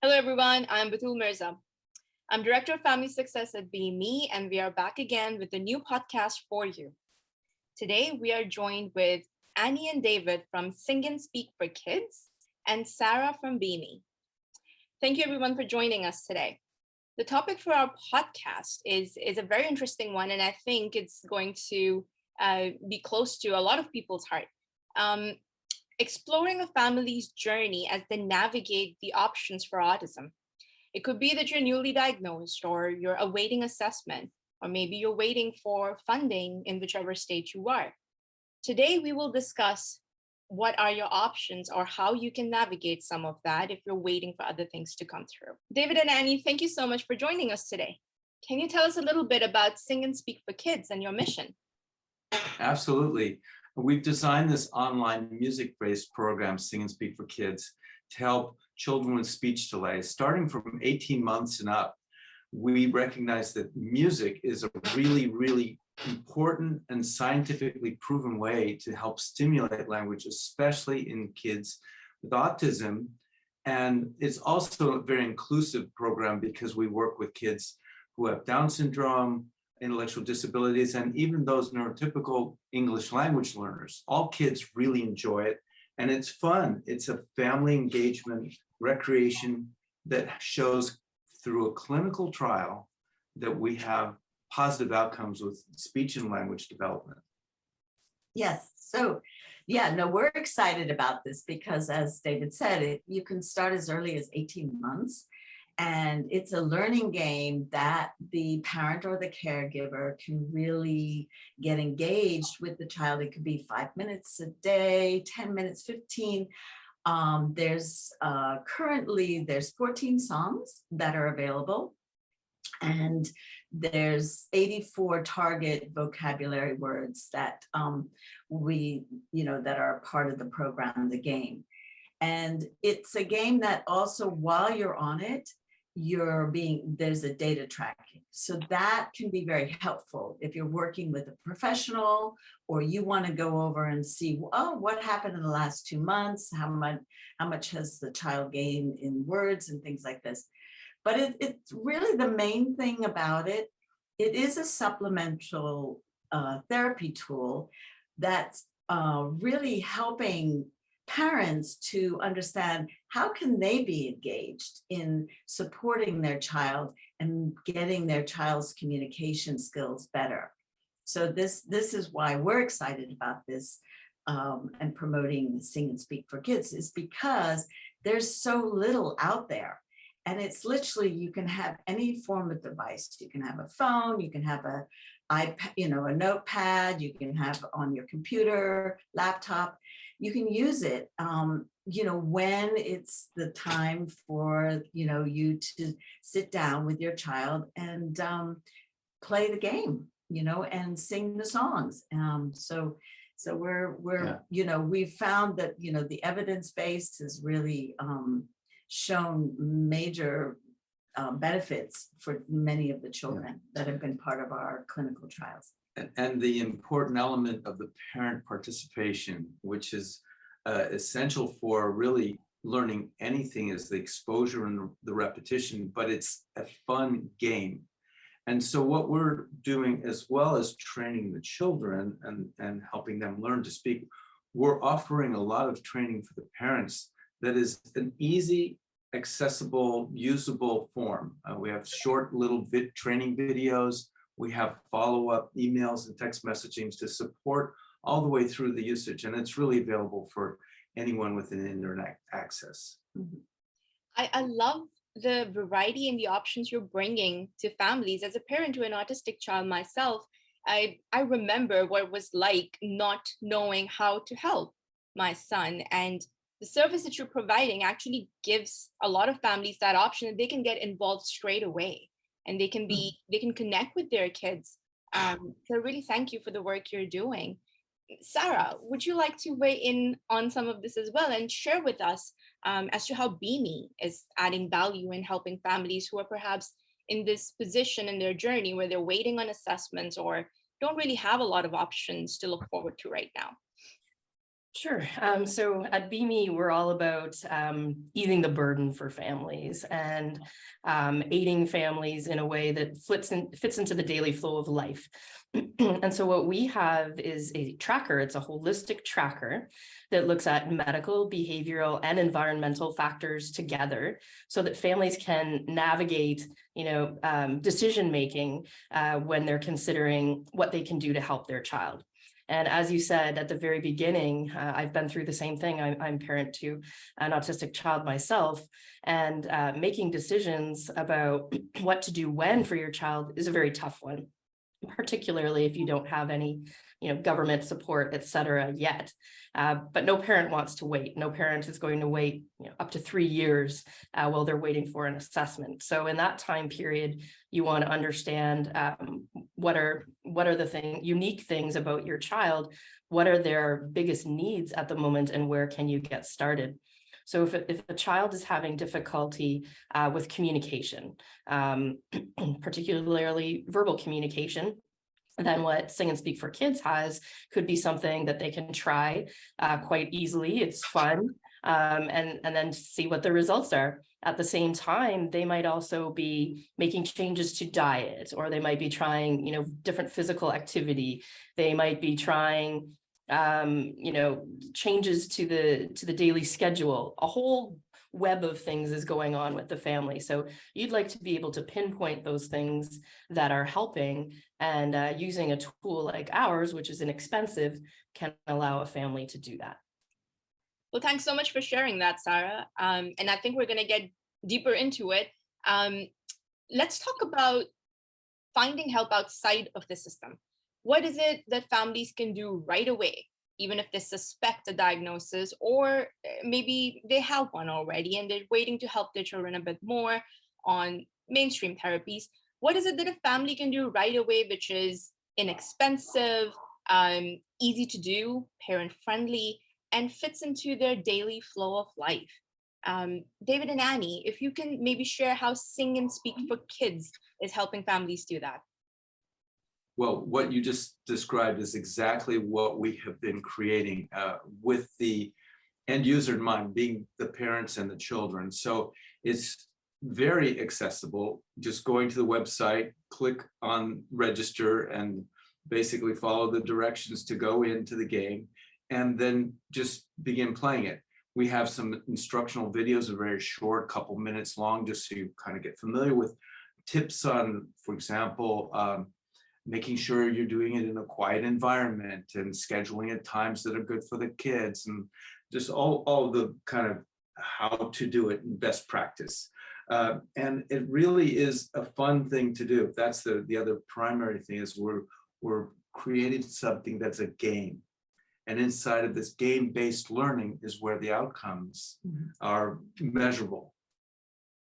Hello, everyone. I'm Batul Mirza. I'm Director of Family Success at BeMe, and we are back again with a new podcast for you. Today, we are joined with Annie and David from Sing and Speak for Kids and Sarah from BeMe. Thank you, everyone, for joining us today. The topic for our podcast is a very interesting one, and I think it's going to be close to a lot of people's heart. Exploring a family's journey as they navigate the options for autism. It could be that you're newly diagnosed or you're awaiting assessment, or maybe you're waiting for funding in whichever state you are. Today, we will discuss what are your options or how you can navigate some of that if you're waiting for other things to come through. David and Annie, thank you so much for joining us today. Can you tell us a little bit about Sing and Speak for Kids and your mission? Absolutely. We've designed this online music-based program, Sing and Speak for Kids, to help children with speech delays. Starting from 18 months and up, we recognize that music is a really, really important and scientifically proven way to help stimulate language, especially in kids with autism. And it's also a very inclusive program because we work with kids who have Down syndrome, intellectual disabilities, and even those neurotypical English language learners. All kids really enjoy it, and it's fun. It's a family engagement, recreation that shows through a clinical trial that we have positive outcomes with speech and language development. Yes, we're excited about this because, as David said, you can start as early as 18 months. And it's a learning game that the parent or the caregiver can really get engaged with the child. It could be 5 minutes a day, 10 minutes, 15. There's 14 songs that are available. And there's 84 target vocabulary words that that are part of the program, the game. And it's a game that also, while you're on it, there's a data tracking. So that can be very helpful if you're working with a professional or you want to go over and see, what happened in the last 2 months? How much has the child gained in words and things like this. But it's really the main thing about it. It is a supplemental therapy tool that's really helping parents to understand how can they be engaged in supporting their child and getting their child's communication skills better. So this is why we're excited about this and promoting Sing and Speak for Kids, is because there's so little out there. And it's literally, you can have any form of device. You can have a phone, you can have a iPad, a notepad, you can have on your computer, laptop. You can use it, when it's the time for, you to sit down with your child and play the game, and sing the songs. So we've found that, the evidence base has really shown major benefits for many of the children that have been part of our clinical trials. And the important element of the parent participation, which is essential for really learning anything, is the exposure and the repetition, but it's a fun game. And so what we're doing, as well as training the children and helping them learn to speak, we're offering a lot of training for the parents that is an easy, accessible, usable form. We have short little training videos. We have follow-up emails and text messaging to support all the way through the usage. And it's really available for anyone with an internet access. I love the variety and the options you're bringing to families. As a parent to an autistic child myself, I remember what it was like not knowing how to help my son. And the service that you're providing actually gives a lot of families that option, and they can get involved straight away. And they can connect with their kids. So really thank you for the work you're doing. Sarah, would you like to weigh in on some of this as well and share with us as to how BeMe is adding value in helping families who are perhaps in this position in their journey where they're waiting on assessments or don't really have a lot of options to look forward to right now? Sure. So at BeMe, we're all about easing the burden for families and aiding families in a way that fits into the daily flow of life. And so what we have is a tracker. It's a holistic tracker that looks at medical, behavioral, and environmental factors together so that families can navigate, decision making when they're considering what they can do to help their child. And as you said at the very beginning, I've been through the same thing. I'm parent to an autistic child myself, and making decisions about what to do when for your child is a very tough one, particularly if you don't have any, government support, et cetera, yet. But no parent wants to wait. No parent is going to wait up to 3 years while they're waiting for an assessment. So in that time period, you want to understand what are the unique things about your child, what are their biggest needs at the moment, and where can you get started? So if a child is having difficulty with communication, particularly verbal communication, then what Sing and Speak for Kids has could be something that they can try quite easily. It's fun, and then see what the results are. At the same time, they might also be making changes to diet, or they might be trying, different physical activity. They might be trying, changes to the daily schedule. A whole web of things is going on with the family. So you'd like to be able to pinpoint those things that are helping, and using a tool like ours, which is inexpensive, can allow a family to do that. Well, thanks so much for sharing that, Sarah. And I think we're going to get deeper into it. Let's talk about finding help outside of the system. What is it that families can do right away, even if they suspect a diagnosis, or maybe they have one already and they're waiting to help their children a bit more on mainstream therapies? What is it that a family can do right away, which is inexpensive, easy to do, parent-friendly, and fits into their daily flow of life? David and Annie, if you can maybe share how Sing and Speak for Kids is helping families do that. Well, what you just described is exactly what we have been creating with the end user in mind, being the parents and the children. So it's very accessible. Just going to the website, click on register, and basically follow the directions to go into the game, and then just begin playing it. We have some instructional videos, are very short, couple minutes long, just so you kind of get familiar with tips on, for example, making sure you're doing it in a quiet environment and scheduling at times that are good for the kids, and just all the kind of how to do it in best practice. And it really is a fun thing to do. That's the other primary thing, is we're creating something that's a game. And inside of this game-based learning is where the outcomes are measurable.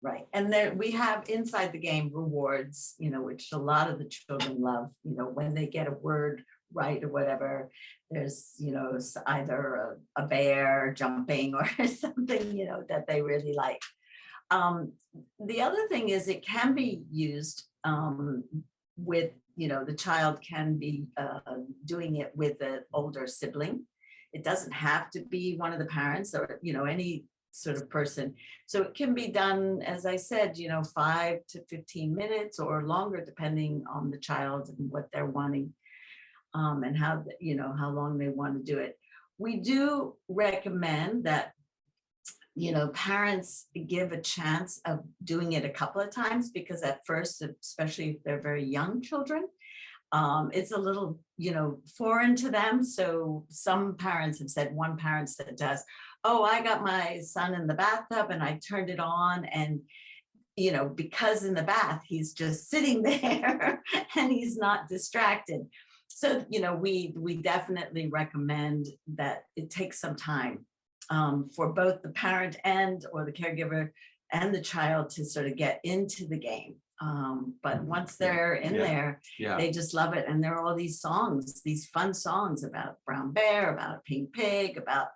Right. And there we have inside the game rewards, which a lot of the children love, when they get a word right or whatever. There's, either a bear jumping or something, that they really like. The other thing is it can be used with, the child can be doing it with an older sibling. It doesn't have to be one of the parents or, any sort of person. So it can be done, as I said, 5 to 15 minutes or longer, depending on the child and what they're wanting, and how long they want to do it. We do recommend that, parents give a chance of doing it a couple of times, because at first, especially if they're very young children, it's a little, foreign to them. So some parents have said, one parent said to us, "Oh, I got my son in the bathtub and I turned it on, and because in the bath, he's just sitting there and he's not distracted." So, we definitely recommend that it takes some time for both the parent or the caregiver and the child to sort of get into the game. But once they're in there, Yeah. they just love it. And there are all these songs, these fun songs about brown bear, about a pink pig, about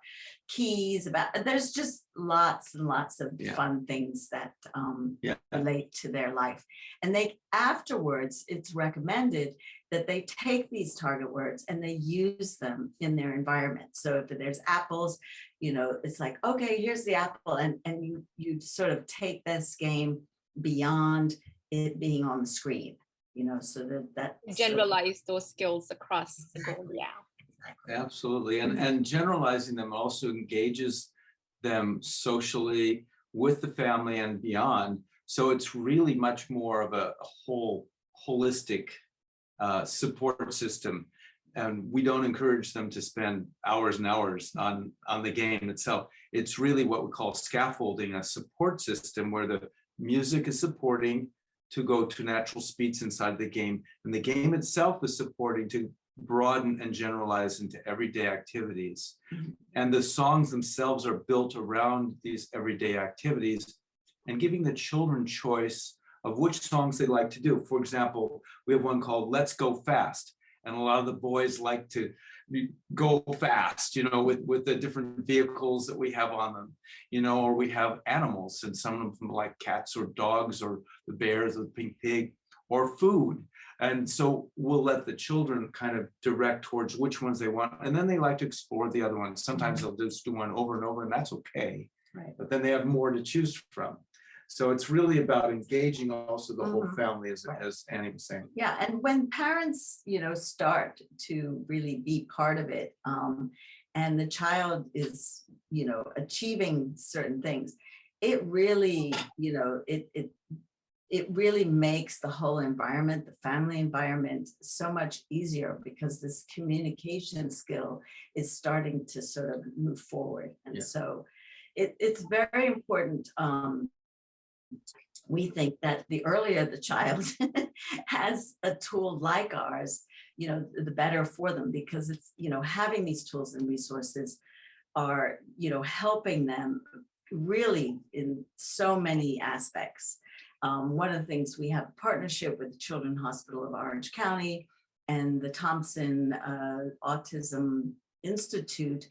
keys, there's just lots and lots of fun things that relate to their life. And they afterwards, it's recommended that they take these target words and they use them in their environment. So if there's apples, it's like, okay, here's the apple. And you sort of take this game beyond it being on the screen, so that generalize those skills across the board. Yeah. Absolutely. And generalizing them also engages them socially with the family and beyond. So it's really much more of a holistic support system. And we don't encourage them to spend hours and hours on the game itself. It's really what we call scaffolding, a support system where the music is supporting to go to natural speeds inside the game. And the game itself is supporting to broaden and generalize into everyday activities. Mhm. And the songs themselves are built around these everyday activities and giving the children choice of which songs they like to do. For example, we have one called Let's Go Fast. And a lot of the boys like to go fast, with the different vehicles that we have on them, or we have animals, and some of them like cats or dogs or the bears or the pink pig or food. And so we'll let the children kind of direct towards which ones they want. And then they like to explore the other ones. Sometimes they'll just do one over and over, and that's okay. Right. But then they have more to choose from. So it's really about engaging also the whole family, as Annie was saying. Yeah, and when parents, start to really be part of it, and the child is, achieving certain things, it really, it really makes the whole environment, the family environment, so much easier because this communication skill is starting to sort of move forward. And so it's very important. We think that the earlier the child has a tool like ours, the better for them, because it's, having these tools and resources are, helping them really in so many aspects. One of the things, we have a partnership with the Children's Hospital of Orange County and the Thompson Autism Institute,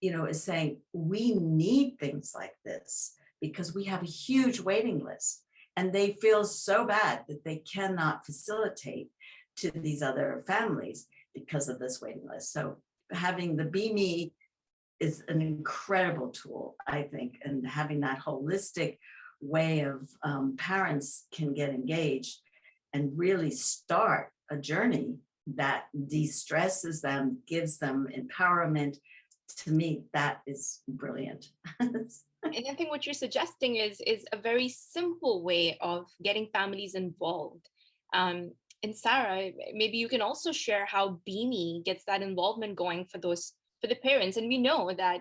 is saying we need things like this because we have a huge waiting list and they feel so bad that they cannot facilitate to these other families because of this waiting list. So having the BeMe is an incredible tool, I think, and having that holistic way of parents can get engaged and really start a journey that de-stresses them, gives them empowerment. To me, that is brilliant. And I think what you're suggesting is a very simple way of getting families involved. And Sarah, maybe you can also share how BeMe gets that involvement going for the parents. And we know that,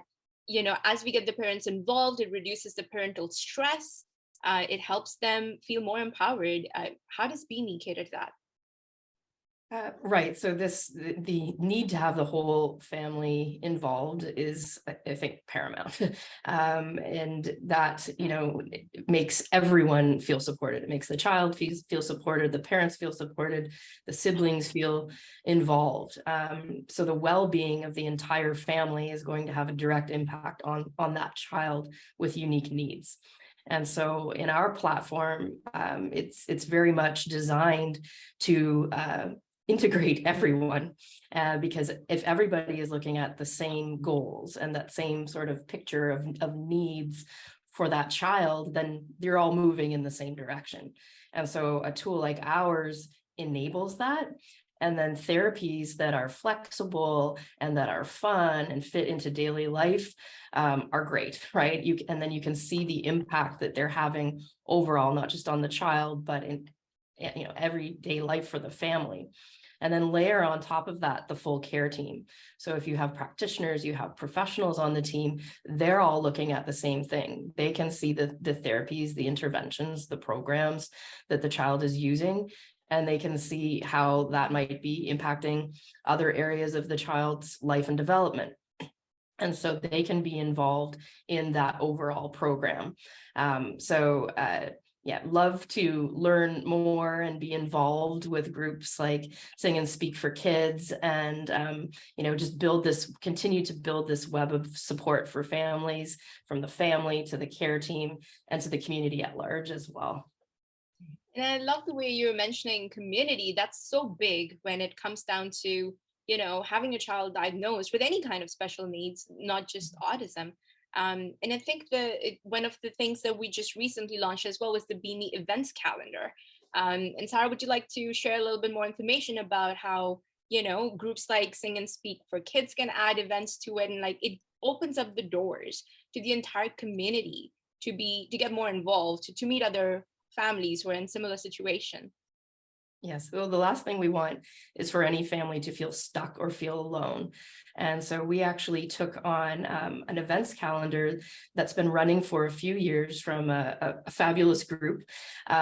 as we get the parents involved, it reduces the parental stress. It helps them feel more empowered. How does BeMe cater to that? Right. So the need to have the whole family involved is, I think, paramount. And that, it makes everyone feel supported. It makes the child feel supported, the parents feel supported, the siblings feel involved. So the well-being of the entire family is going to have a direct impact on that child with unique needs. And so in our platform, it's very much designed to integrate everyone, because if everybody is looking at the same goals and that same sort of picture of needs for that child, then they're all moving in the same direction. And so a tool like ours enables that. And then therapies that are flexible and that are fun and fit into daily life are great, right? And then you can see the impact that they're having overall, not just on the child, but in everyday life for the family. And then layer on top of that the full care team. So if you have practitioners, you have professionals on the team, they're all looking at the same thing. They can see the therapies, the interventions, the programs that the child is using, and they can see how that might be impacting other areas of the child's life and development. And so they can be involved in that overall program. yeah, love to learn more and be involved with groups like Sing and Speak for Kids, and just continue to build this web of support for families, from the family to the care team and to the community at large as well. And I love the way you're mentioning community. That's so big when it comes down to, having a child diagnosed with any kind of special needs, not just autism. And I think one of the things that we just recently launched as well was the BeMe events calendar. And Sarah, would you like to share a little bit more information about how, groups like Sing and Speak for Kids can add events to it, and like it opens up the doors to the entire community to get more involved, to meet other families who are in similar situation? Yes, well, the last thing we want is for any family to feel stuck or feel alone. And so we actually took on an events calendar that's been running for a few years from a fabulous group,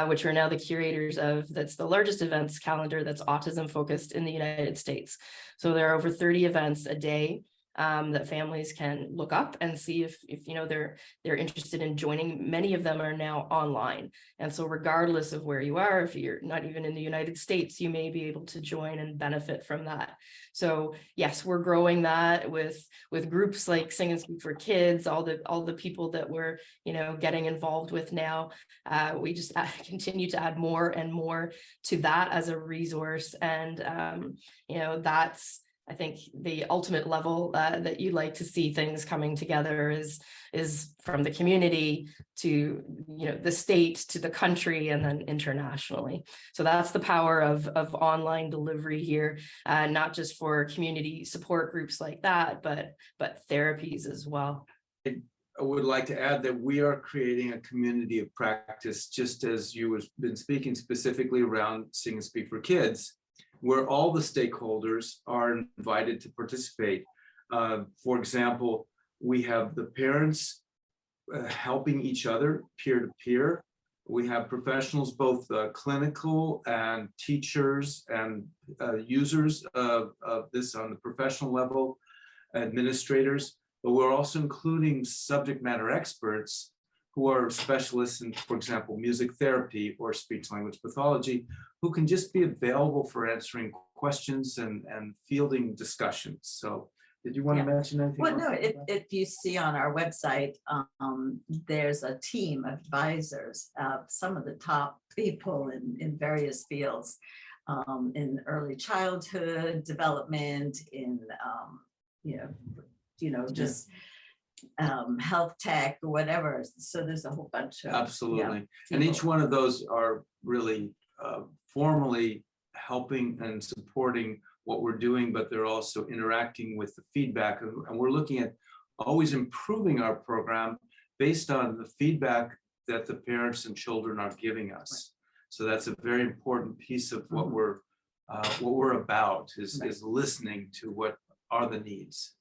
which we're now the curators of. That's the largest events calendar that's autism focused in the United States. So there are over 30 events a day that families can look up and see if they're interested in joining. Many of them are now online, and so regardless of where you are, if you're not even in the United States, you may be able to join and benefit from that. So yes, we're growing that with groups like Sing and Speak for Kids, all the people that we're getting involved with now. We just continue to add more and more to that as a resource, and that's, I think, the ultimate level that you'd like to see things coming together is from the community to the state to the country and then internationally. So that's the power of online delivery here, not just for community support groups like that, but therapies as well. I would like to add that we are creating a community of practice, just as you have been speaking specifically around Sing and Speak for Kids, where all the stakeholders are invited to participate. For example, we have the parents helping each other peer-to-peer. We have professionals, both clinical and teachers and users of this on the professional level, administrators, but we're also including subject matter experts who are specialists in, for example, music therapy or speech language pathology, who can just be available for answering questions and fielding discussions. So did you want to mention anything? Well, no, if you see on our website, there's a team of advisors, some of the top people in various fields, in early childhood development, in, just health tech or whatever. So there's a whole bunch of absolutely, and each one of those are really formally helping and supporting what we're doing, but they're also interacting with the feedback, and we're looking at always improving our program based on the feedback that the parents and children are giving us. So that's a very important piece of what we're about, is listening to what are the needs.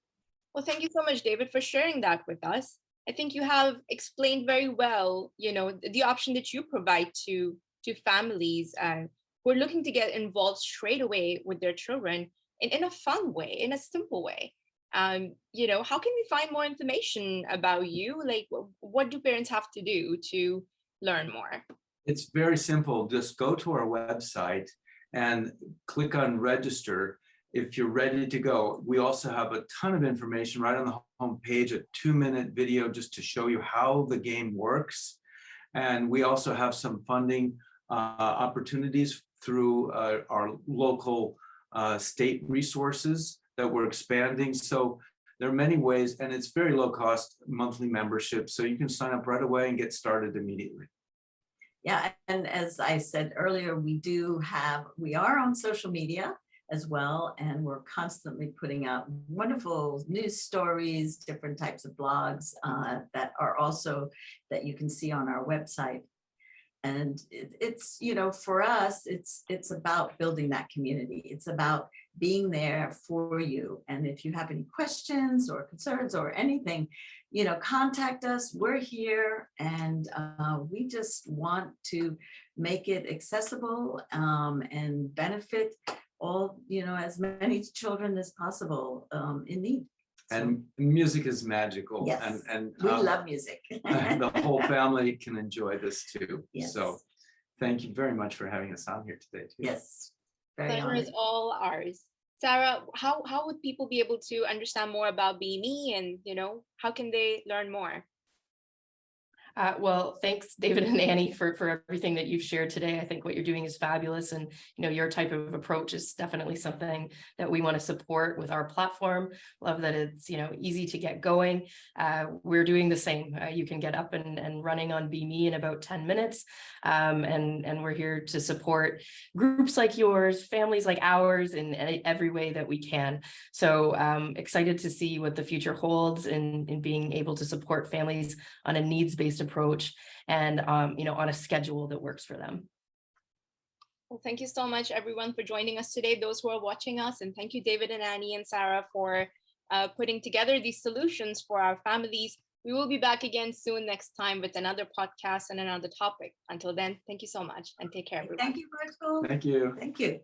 Well, thank you so much, David, for sharing that with us. I think you have explained very well, the option that you provide to families who are looking to get involved straight away with their children in a fun way, in a simple way. How can we find more information about you? Like, what do parents have to do to learn more? It's very simple. Just go to our website and click on register if you're ready to go. We also have a ton of information right on the home page, a 2-minute video just to show you how the game works. And we also have some funding opportunities through our local state resources that we're expanding. So there are many ways, and it's very low cost monthly membership. So you can sign up right away and get started immediately. Yeah, and as I said earlier, we are on social media as well, and we're constantly putting out wonderful news stories, different types of blogs that are also that you can see on our website. And it's for us, it's about building that community. It's about being there for you. And if you have any questions or concerns or anything, contact us. We're here, and we just want to make it accessible and benefit all, as many children as possible in need. And music is magical. Yes, And we love music. the whole family can enjoy this too. Yes. So thank you very much for having us on here today too. Yes, very Pleasure honored. is all ours. Sarah, how would people be able to understand more about BeMe, and how can they learn more? Well, thanks, David and Annie, for everything that you've shared today. I think what you're doing is fabulous. And, your type of approach is definitely something that we want to support with our platform. Love that it's, easy to get going. We're doing the same. You can get up and running on BeMe in about 10 minutes. And we're here to support groups like yours, families like ours in every way that we can. So excited to see what the future holds in being able to support families on a needs-based approach and on a schedule that works for them. Well, thank you so much, everyone, for joining us today, those who are watching us, and thank you, David and Annie and Sarah, for putting together these solutions for our families. We will be back again soon next time with another podcast and another topic. Until then, thank you so much and take care, everyone. Thank you, Virgil. Thank you. Thank you.